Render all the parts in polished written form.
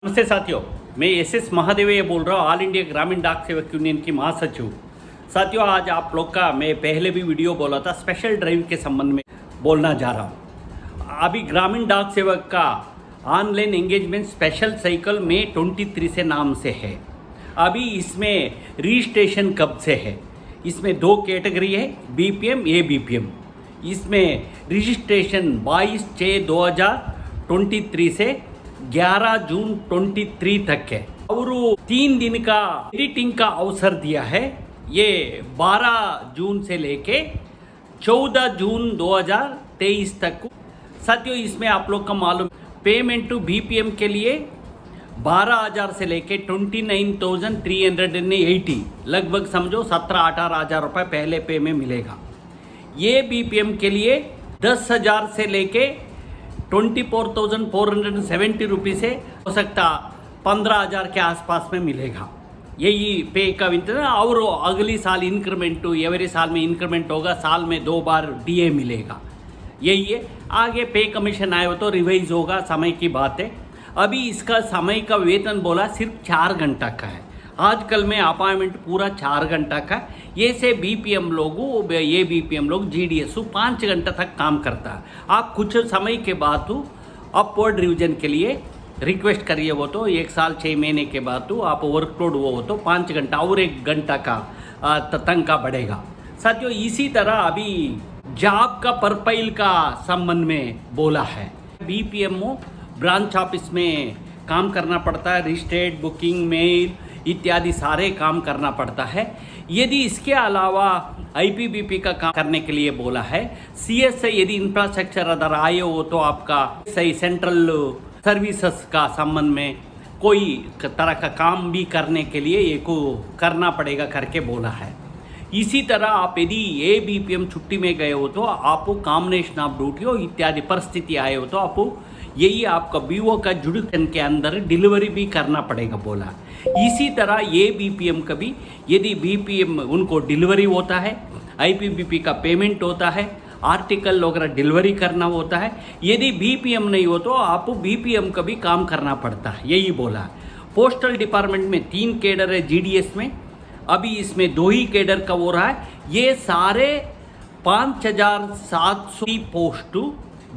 नमस्ते साथियों, मैं एस महादेवैया बोल रहा हूँ, ऑल इंडिया ग्रामीण डाक सेवक यूनियन की महासचिव। साथियों, आज आप लोग का मैं पहले भी वीडियो बोला था, स्पेशल ड्राइव के संबंध में बोलना जा रहा हूँ। अभी ग्रामीण डाक सेवक का ऑनलाइन एंगेजमेंट स्पेशल साइकिल में 23 से नाम से है। अभी इसमें रजिस्ट्रेशन कब से है? इसमें दो कैटेगरी है, बीपीएम ABPM। इसमें रजिस्ट्रेशन 22/6/2023 से 11 जून 23 तक है और 3 दिन का एडिटिंग का अवसर दिया है। ये 12 जून से लेके 14 जून 2023 तक। साथियों, इसमें आप लोग का मालूम पेमेंट टू बीपीएम के लिए 12,000 से लेके 29,380, लगभग समझो 17-18 हज़ार रुपये पहले पे में मिलेगा। ये बीपीएम के लिए 10,000 से लेके 24,470 रुपये से हो सकता 15,000 के आसपास में मिलेगा। यही पे का विंटर। और अगली साल इंक्रीमेंट एवरी साल में इंक्रीमेंट होगा, साल में 2 बार डीए मिलेगा। यही है। आगे पे कमीशन आए हो तो रिवाइज होगा, समय की बात है। अभी इसका समय का वेतन बोला सिर्फ 4 घंटा का है। आजकल में अपॉइंटमेंट पूरा 4 घंटा का। ये से बीपीएम लोग, ये बीपीएम लोग GDS 5 घंटा तक काम करता है। आप कुछ समय के बाद अपवर्ड रिवीजन के लिए रिक्वेस्ट करिए, वो तो 1 साल 6 महीने के बाद आप वर्कलोड वो तो 5 घंटा और 1 घंटा का तनख्वाह बढ़ेगा। साथियों, इसी तरह अभी जॉब का प्रोफाइल का संबंध में बोला है। बीपीएम ब्रांच ऑफिस में काम करना पड़ता है, रजिस्टर्ड, बुकिंग, मेल इत्यादि सारे काम करना पड़ता है। यदि इसके अलावा IPBP का काम करने के लिए बोला है, CSI यदि इंफ्रास्ट्रक्चर अदर आए हो तो आपका सही सेंट्रल सर्विसेज का संबंध में कोई तरह का काम भी करने के लिए ये को करना पड़ेगा करके बोला है। इसी तरह आप यदि ABPM छुट्टी में गए हो तो आपको कॉम्बिनेशन ऑफ ड्यूटी हो इत्यादि परिस्थिति आए हो तो आपको यही आपका BO का जुडिशन के अंदर डिलीवरी भी करना पड़ेगा बोला। इसी तरह ABPM का भी यदि BPM उनको डिलीवरी होता है, IPBP का पेमेंट होता है, आर्टिकल वगैरह डिलीवरी करना होता है। यदि BPM नहीं हो तो आपको BPM का भी काम करना पड़ता है, यही बोला। पोस्टल डिपार्टमेंट में 3 कैडर है GDS में, अभी इसमें 2 ही कैडर का हो रहा है। ये सारे 5,700 पोस्ट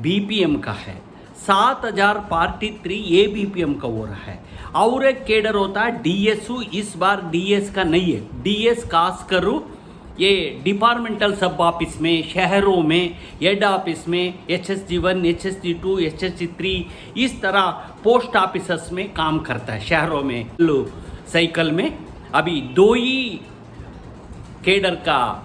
BPM का है, 7,043 ABPM का हो रहा है। और एक कैडर होता है DSU, इस बार DS का नहीं है, DS खास करूँ ये डिपार्टमेंटल सब ऑफिस में, शहरों में, हेड ऑफिस में, HSG1, HSG2, HSG3 इस तरह पोस्ट ऑफिसर्स में काम करता है शहरों में। साइकिल में अभी 2 ही कैडर का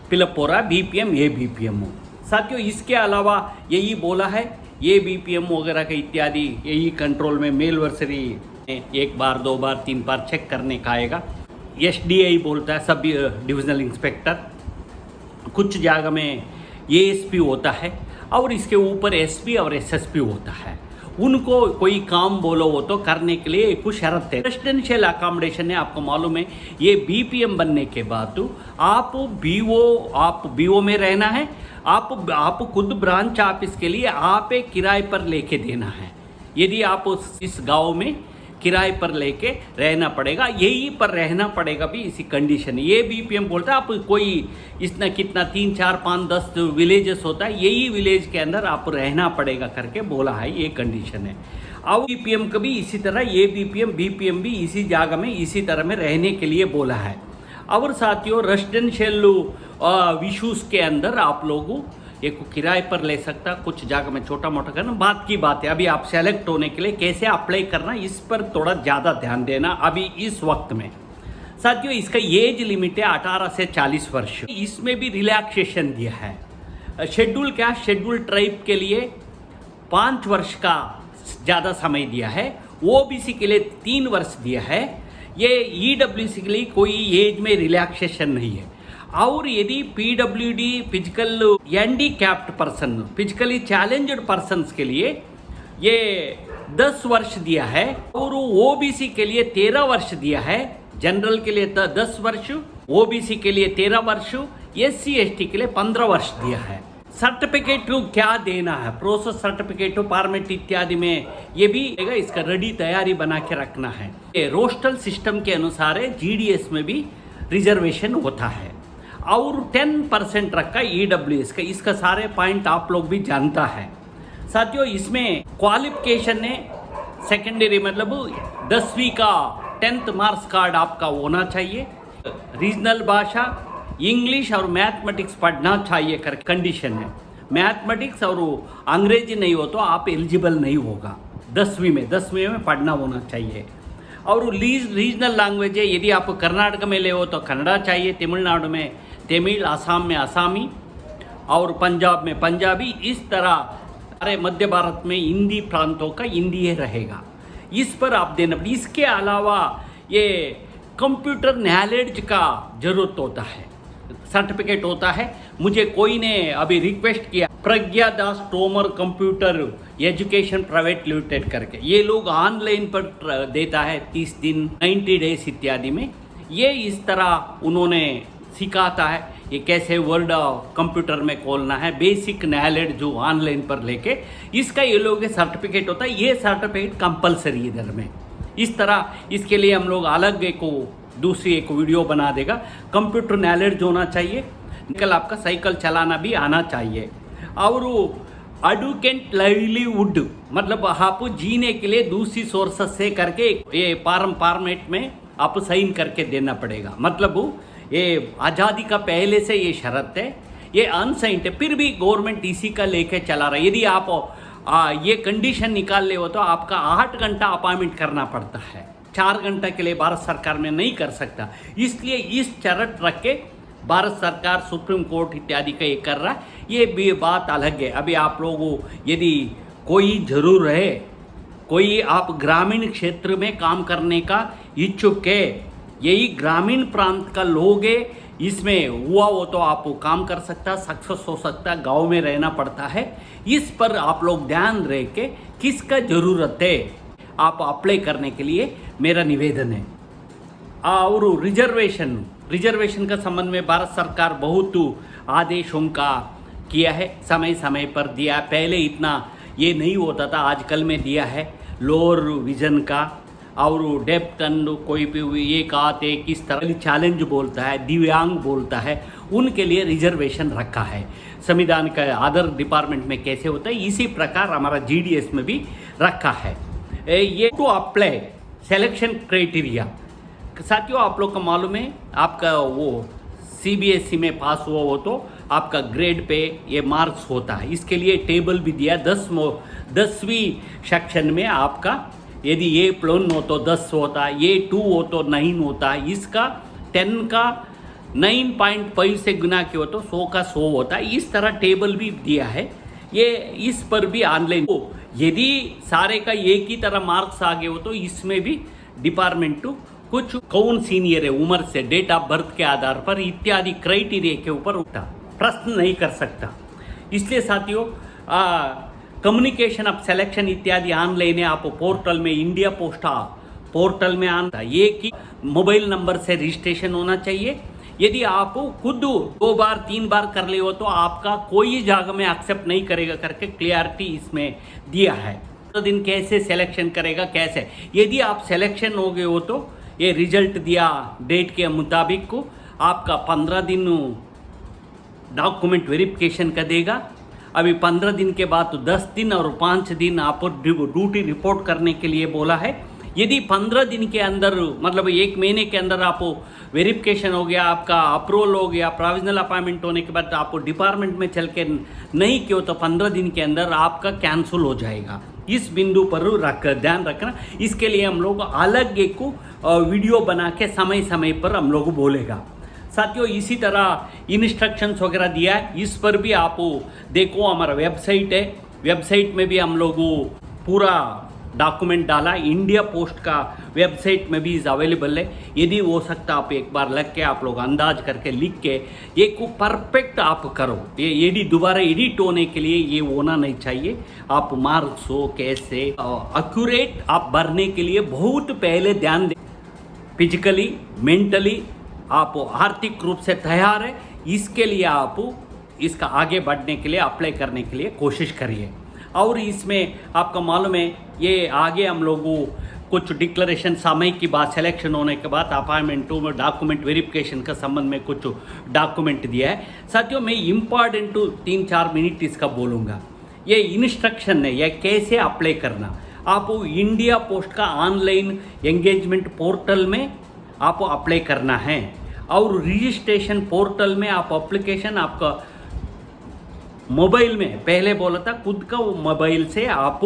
फिलअप हो रहा है, BPM ABPM। साथियों, इसके अलावा यही बोला है, ये BPM वगैरह का इत्यादि यही कंट्रोल में मेल वर्सरी 1 बार 2 बार 3 बार चेक करने का आएगा। SDI बोलता है, सब डिविजनल इंस्पेक्टर। कुछ जगह में ASP होता है और इसके ऊपर SP और SSP होता है। उनको कोई काम बोलो वो तो करने के लिए कुछ शर्त है। रेजिडेंशियल अकोमोडेशन है, आपको मालूम है। ये BPM बनने के बाद आप BO में रहना है। आप खुद ब्रांच ऑफिस के लिए आप एक किराए पर लेके देना है। यदि आप इस गांव में किराए पर लेके रहना पड़ेगा, यही पर रहना पड़ेगा भी इसी कंडीशन। ये BPM बोलता है आप कोई इतना कितना 3, 4, 5, 10 विलेजेस होता है, यही विलेज के अंदर आप रहना पड़ेगा करके बोला है, ये कंडीशन है। और BPM का भी इसी तरह, ये BPM भी इसी जगह में इसी तरह में रहने के लिए बोला है। और साथियों, रेजिडेंशियल इशूज़ के अंदर आप लोगों एक किराए पर ले सकता, कुछ जगह में छोटा मोटा करना बात की बात है। अभी आप सेलेक्ट होने के लिए कैसे अप्लाई करना, इस पर थोड़ा ज़्यादा ध्यान देना अभी इस वक्त में। साथियों, इसका एज लिमिट है 18 से 40 वर्ष। इसमें भी रिलैक्सेशन दिया है। शेड्यूल कास्ट, शेड्यूल ट्राइब के लिए 5 वर्ष का ज़्यादा समय दिया है। OBC के लिए 3 वर्ष दिया है। ये EWC के लिए कोई एज में रिलैक्सेशन नहीं है। और यदि PWD physical handicapped person, physically challenged persons के लिए ये 10 वर्ष दिया है। और OBC के लिए 13 वर्ष दिया है। जनरल के लिए 10 वर्ष, OBC के लिए 13 वर्ष, SC ST के लिए 15 वर्ष दिया है। सर्टिफिकेट क्या देना है, प्रोसेस सर्टिफिकेट फॉर्मेट इत्यादि में ये भी इसका रेडी तैयारी बना के रखना है। ये रोस्टल सिस्टम के अनुसार जीडीएस में भी रिजर्वेशन होता है और 10% रखा ईडब्ल्यूएस का। इसका सारे पॉइंट आप लोग भी जानता है। साथियों इसमें क्वालिफिकेशन है सेकेंडरी, मतलब 10वीं का 10th मार्क्स कार्ड आपका होना चाहिए। रीजनल भाषा इंग्लिश और मैथमेटिक्स पढ़ना चाहिए कर कंडीशन है। मैथमेटिक्स और अंग्रेजी नहीं हो तो आप एलिजिबल नहीं होगा। 10वीं में पढ़ना होना चाहिए। और रीजनल लैंग्वेज है, यदि आप कर्नाटक में ले हो तो कन्नड़ा चाहिए, तमिलनाडु में तमिल, असम में असमी और पंजाब में पंजाबी। इस तरह सारे मध्य भारत में हिंदी प्रांतों का हिंदी ही रहेगा, इस पर आप देना। इसके अलावा ये कंप्यूटर नॉलेज का जरूरत होता है, सर्टिफिकेट होता है। मुझे कोई ने अभी रिक्वेस्ट किया, Pragya Das Tomar computer education private limited करके, ये लोग ऑनलाइन पर देता है 30 दिन 90 डेज इत्यादि में। ये इस तरह उन्होंने सिखाता है ये कैसे वर्ड कंप्यूटर में खोलना है, बेसिक नॉलेज जो ऑनलाइन पर लेके इसका ये लोग सर्टिफिकेट होता है। ये सर्टिफिकेट कंपलसरी इधर में। इस तरह इसके लिए हम लोग अलग दूसरी एक वीडियो बना देगा। कंप्यूटर नॉलेज होना चाहिए, निकल आपका साइकिल चलाना भी आना चाहिए। और एडुकेट लाइवलीहुड मतलब आप जीने के लिए दूसरी सोर्सेस से करके ये फॉर्मेट में आप साइन करके देना पड़ेगा। मतलब ये आज़ादी का पहले से ये शर्त है, ये अनसाइंड है, फिर भी गवर्नमेंट इसी का लेके चला रहा है। यदि आप ये कंडीशन निकाल ले हो तो आपका 8 घंटा अपॉइंटमेंट करना पड़ता है, 4 घंटा के लिए भारत सरकार में नहीं कर सकता। इसलिए इस शर्त रख के भारत सरकार सुप्रीम कोर्ट इत्यादि का ये कर रहा है। ये भी बात अलग है। अभी आप लोगों यदि कोई जरूर है, कोई आप ग्रामीण क्षेत्र में काम करने का इच्छुक है, यही ग्रामीण प्रांत का लोग है, इसमें हुआ वो तो आप काम कर सकता, सक्सेस हो सकता, गांव में रहना पड़ता है। इस पर आप लोग ध्यान रह के किसका ज़रूरत है आप अप्लाई करने के लिए मेरा निवेदन है। और रिजर्वेशन का संबंध में भारत सरकार बहुत आदेशों का किया है, समय समय पर दिया। पहले इतना ये नहीं होता था, आजकल में दिया है। लोअर विजन का और डेप्थ एंड कोई भी ये कहते किस तरह चैलेंज बोलता है, दिव्यांग बोलता है, उनके लिए रिजर्वेशन रखा है। संविधान का अदर डिपार्टमेंट में कैसे होता है, इसी प्रकार हमारा जीडीएस में भी रखा है। ये टू अप्लाई सिलेक्शन क्राइटेरिया। साथियों आप लोग को मालूम है, आपका वो सीबीएसई में पास हुआ हो तो आपका ग्रेड पे ये मार्क्स होता है। इसके लिए टेबल भी दिया, 10वीं सेक्शन में आपका यदि ये प्लोन हो तो 10 होता, ये 2 हो तो 9 होता, इसका 10 का 9.5 से गुना किया हो तो 100 का 100 होता है। इस तरह टेबल भी दिया है। ये इस पर भी ऑनलाइन यदि सारे का एक ही तरह मार्क्स आ गए हो तो इसमें भी डिपार्टमेंट कुछ कौन सीनियर है उम्र से, डेट ऑफ बर्थ के आधार पर इत्यादि क्राइटेरिया के ऊपर उठा प्रश्न नहीं कर सकता। इसलिए साथियों कम्युनिकेशन ऑफ सिलेक्शन इत्यादि ऑनलाइन है। आप पोर्टल में इंडिया पोस्ट पोर्टल में आना, ये कि मोबाइल नंबर से रजिस्ट्रेशन होना चाहिए। यदि आप खुद 2 बार 3 बार कर ले हो तो आपका कोई जगह में एक्सेप्ट नहीं करेगा करके क्लियरिटी इसमें दिया है। तो दिन कैसे सिलेक्शन करेगा, कैसे यदि आप सिलेक्शन हो गए हो तो ये रिजल्ट दिया डेट के मुताबिक को आपका 15 दिन डॉक्यूमेंट वेरिफिकेशन का देगा। अभी 15 दिन के बाद तो 10 दिन और 5 दिन आप ड्यूटी रिपोर्ट करने के लिए बोला है। यदि 15 दिन के अंदर मतलब 1 महीने के अंदर आप वेरिफिकेशन हो गया, आपका अप्रूवल हो गया, प्रोविजनल अपॉइंटमेंट होने के बाद आप डिपार्टमेंट में चल के नहीं किया तो 15 दिन के अंदर आपका कैंसिल हो जाएगा। इस बिंदु पर ध्यान रखना। इसके लिए हम लोग अलग एक वीडियो बना के समय समय पर हम लोग बोलेगा। साथियों इसी तरह इंस्ट्रक्शंस वगैरह दिया है, इस पर भी आप देखो, हमारा वेबसाइट है, वेबसाइट में भी हम लोग पूरा डॉक्यूमेंट डाला। इंडिया पोस्ट का वेबसाइट में भी इज अवेलेबल है। यदि हो सकता आप एक बार लग के आप लोग अंदाज करके लिख के एक परफेक्ट आप करो। ये दोबारा एडिट होने के लिए ये होना नहीं चाहिए। आप मार्क्स हो कैसे एक्यूरेट आप भरने के लिए बहुत पहले ध्यान दें। फिजिकली मेंटली आप आर्थिक रूप से तैयार है, इसके लिए आप इसका आगे बढ़ने के लिए अप्लाई करने के लिए कोशिश करिए। और इसमें आपका मालूम है ये आगे हम लोगों कुछ डिक्लेरेशन समय की बात सिलेक्शन होने के बाद अपॉइंटमेंटों में डॉक्यूमेंट वेरिफिकेशन का संबंध में कुछ डॉक्यूमेंट दिया है। साथियों मैं इम्पॉर्टेंट 3-4 मिनट इसका बोलूँगा। ये इंस्ट्रक्शन है यह कैसे अप्लाई करना। आप इंडिया पोस्ट का ऑनलाइन एंगेजमेंट पोर्टल में आप अप्लाई करना है और रजिस्ट्रेशन पोर्टल में आप एप्लीकेशन आपका मोबाइल में पहले बोला था खुद का मोबाइल से आप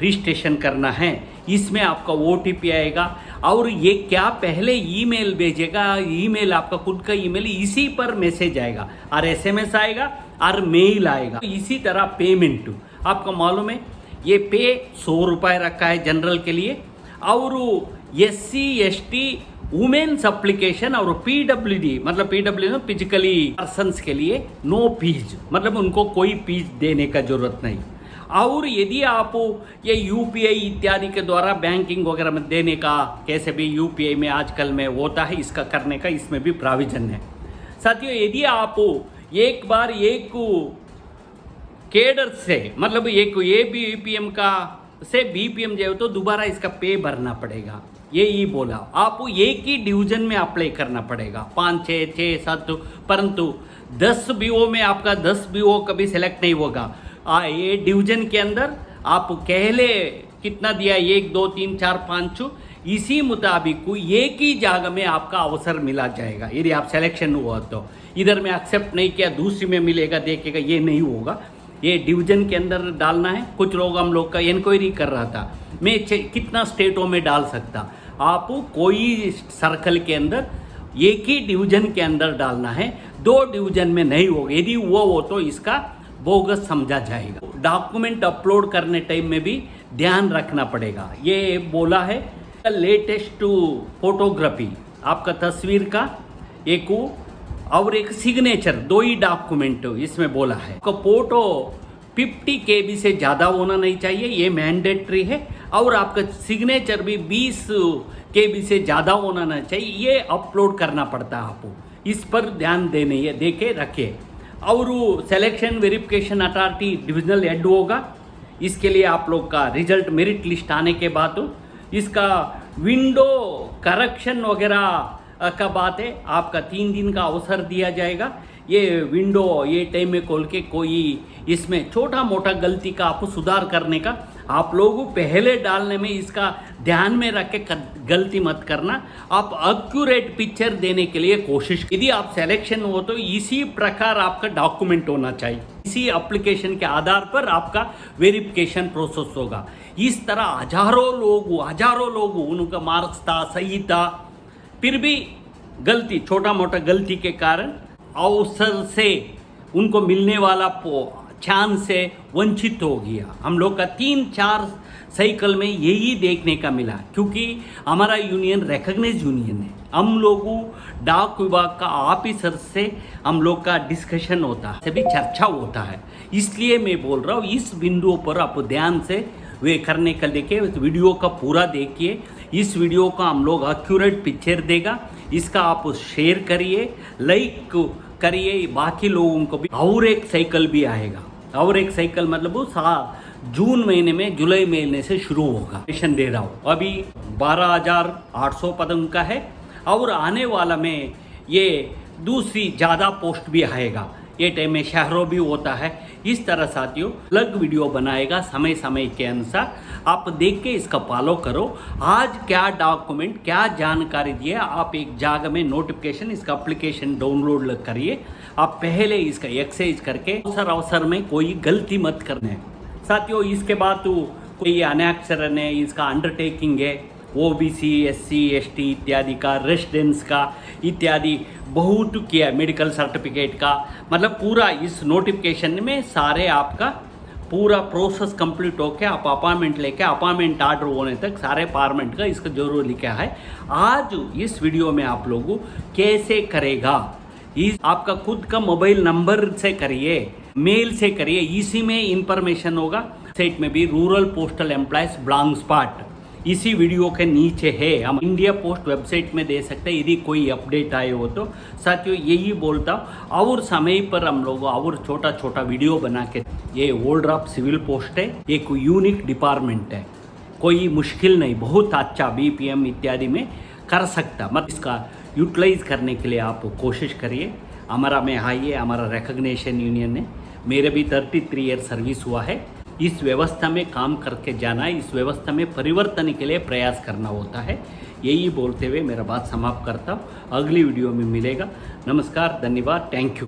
रजिस्ट्रेशन करना है। इसमें आपका OTP आएगा और ये क्या पहले ईमेल भेजेगा, ईमेल आपका खुद का ईमेल इसी पर मैसेज आएगा और SMS आएगा और मेल आएगा। इसी तरह पेमेंट आपका मालूम है ये पे 100 रुपये रखा है जनरल के लिए और SC ST वुमेन्स एप्लीकेशन और PWD मतलब PWD फिजिकली पर्सन्स के लिए नो फीस मतलब उनको कोई फीस देने का जरूरत नहीं। और यदि आप ये UPI इत्यादि के द्वारा बैंकिंग वगैरह में देने का कैसे भी UPI में आजकल में होता है इसका करने का इसमें भी प्रोविजन है। साथियों यदि आप एक बार एक केडर से मतलब एक ABPM का से BPM जाए तो दोबारा इसका पे भरना पड़ेगा। ये बोला आप एक ही डिवीजन में अप्लाई करना पड़ेगा 5, 6, 7 परंतु 10 BO में आपका 10 BO कभी सेलेक्ट नहीं होगा। ये डिवीजन के अंदर आप पहले कितना दिया 1, 2, 3, 4, 5 इसी मुताबिक एक ही जगह में आपका अवसर मिला जाएगा। यदि आप सिलेक्शन हुआ तो इधर में एक्सेप्ट नहीं किया दूसरी में मिलेगा देखेगा ये नहीं होगा। ये डिवीजन के अंदर डालना है। कुछ लोग हम लोग का इंक्वायरी कर रहा था मैं कितना स्टेटों में डाल सकता। आप कोई सर्कल के अंदर एक ही डिवीजन के अंदर डालना है 2 डिवीजन में नहीं होगा। यदि वो हो तो इसका बोगस समझा जाएगा। डॉक्यूमेंट अपलोड करने टाइम में भी ध्यान रखना पड़ेगा। ये बोला है लेटेस्ट फोटोग्राफी आपका तस्वीर का एक और एक सिग्नेचर 2 ही डॉक्यूमेंट इसमें बोला है। आपका फोटो 50 KB से ज़्यादा होना नहीं चाहिए ये मैंडेटरी है और आपका सिग्नेचर भी 20 KB से ज़्यादा होना नहीं चाहिए ये अपलोड करना पड़ता है। आपको इस पर ध्यान देने ये देके रखिए। और selection verification authority divisional head होगा। इसके लिए आप लोग का रिजल्ट मेरिट लिस्ट आने के बाद इसका विंडो करेक्शन वगैरह का बात है आपका 3 दिन का अवसर दिया जाएगा। ये विंडो ये टाइम में खोल के कोई इसमें छोटा मोटा गलती का आप सुधार करने का आप लोगों पहले डालने में इसका ध्यान में रख के गलती मत करना। आप एक्यूरेट पिक्चर देने के लिए कोशिश यदि आप सिलेक्शन हो तो इसी प्रकार आपका डॉक्यूमेंट होना चाहिए। इसी एप्लीकेशन के आधार पर आपका वेरिफिकेशन प्रोसेस होगा। इस तरह हजारों लोग उनका मार्क्स था सही था फिर भी गलती छोटा मोटा गलती के कारण अवसर से उनको मिलने वाला चांस से वंचित हो गया। हम लोग का 3-4 साइकिल में यही देखने का मिला क्योंकि हमारा यूनियन रिकॉग्नाइज यूनियन है। हम लोगों डाक विभाग का ऑफिसर से हम लोग का डिस्कशन होता है सभी चर्चा होता है। इसलिए मैं बोल रहा हूँ इस बिंदुओं पर आप ध्यान से वे करने का देखिए। वीडियो का पूरा देखिए। इस वीडियो का हम लोग एक्यूरेट पिक्चर देगा इसका आप शेयर करिए लाइक करिए बाकी लोगों को भी। और एक साइकिल भी आएगा और एक साइकिल मतलब वो जून महीने में जुलाई महीने से शुरू होगा। मिशन दे रहा हूँ अभी 12,800 पद का है और आने वाला में ये दूसरी ज़्यादा पोस्ट भी आएगा। ये टाइम में शहरों भी होता है। इस तरह साथियों अलग वीडियो बनाएगा समय समय के अनुसार आप देख के इसका फॉलो करो। आज क्या डॉक्यूमेंट क्या जानकारी दिए आप एक जगह में नोटिफिकेशन इसका एप्लीकेशन डाउनलोड करिए। आप पहले इसका एक्सरसाइज करके अवसर में कोई गलती मत करना है। साथियों इसके बाद तो कोई अनाक्षरण है इसका अंडरटेकिंग है OBC SC ST इत्यादि का रेसिडेंस का इत्यादि बहुत किया मेडिकल सर्टिफिकेट का मतलब पूरा इस नोटिफिकेशन में सारे आपका पूरा प्रोसेस कंप्लीट होके आप अपॉइंटमेंट लेके अपॉइंटमेंट ऑर्डर होने तक सारे फॉर्मेट का इसका जरूर लिखा है। आज इस वीडियो में आप लोगों कैसे करेगा इस आपका खुद का मोबाइल नंबर से करिए मेल से करिए इसी में इंफॉर्मेशन होगा। साइट में भी rural postal employees blank spot इसी वीडियो के नीचे है, हम इंडिया पोस्ट वेबसाइट में दे सकते हैं यदि कोई अपडेट आए हो तो। साथियों यही बोलता हूँ, और समय पर हम लोग और छोटा छोटा वीडियो बना के, ये ओल्ड ड्राफ्ट सिविल पोस्ट है, एक यूनिक डिपार्टमेंट है, कोई मुश्किल नहीं, बहुत अच्छा बीपीएम इत्यादि में कर सकता, मत इसका यूटिलाइज करने के लिए आप कोशिश करिए। हमारा में आइए, हमारा रिकग्निशन यूनियन ने, मेरे भी 33 ईयर सर्विस हुआ है। इस व्यवस्था में काम करके जाना है, इस व्यवस्था में परिवर्तन के लिए प्रयास करना होता है। यही बोलते हुए मेरा बात समाप्त करता हूँ, अगली वीडियो में मिलेगा। नमस्कार, धन्यवाद, थैंक यू।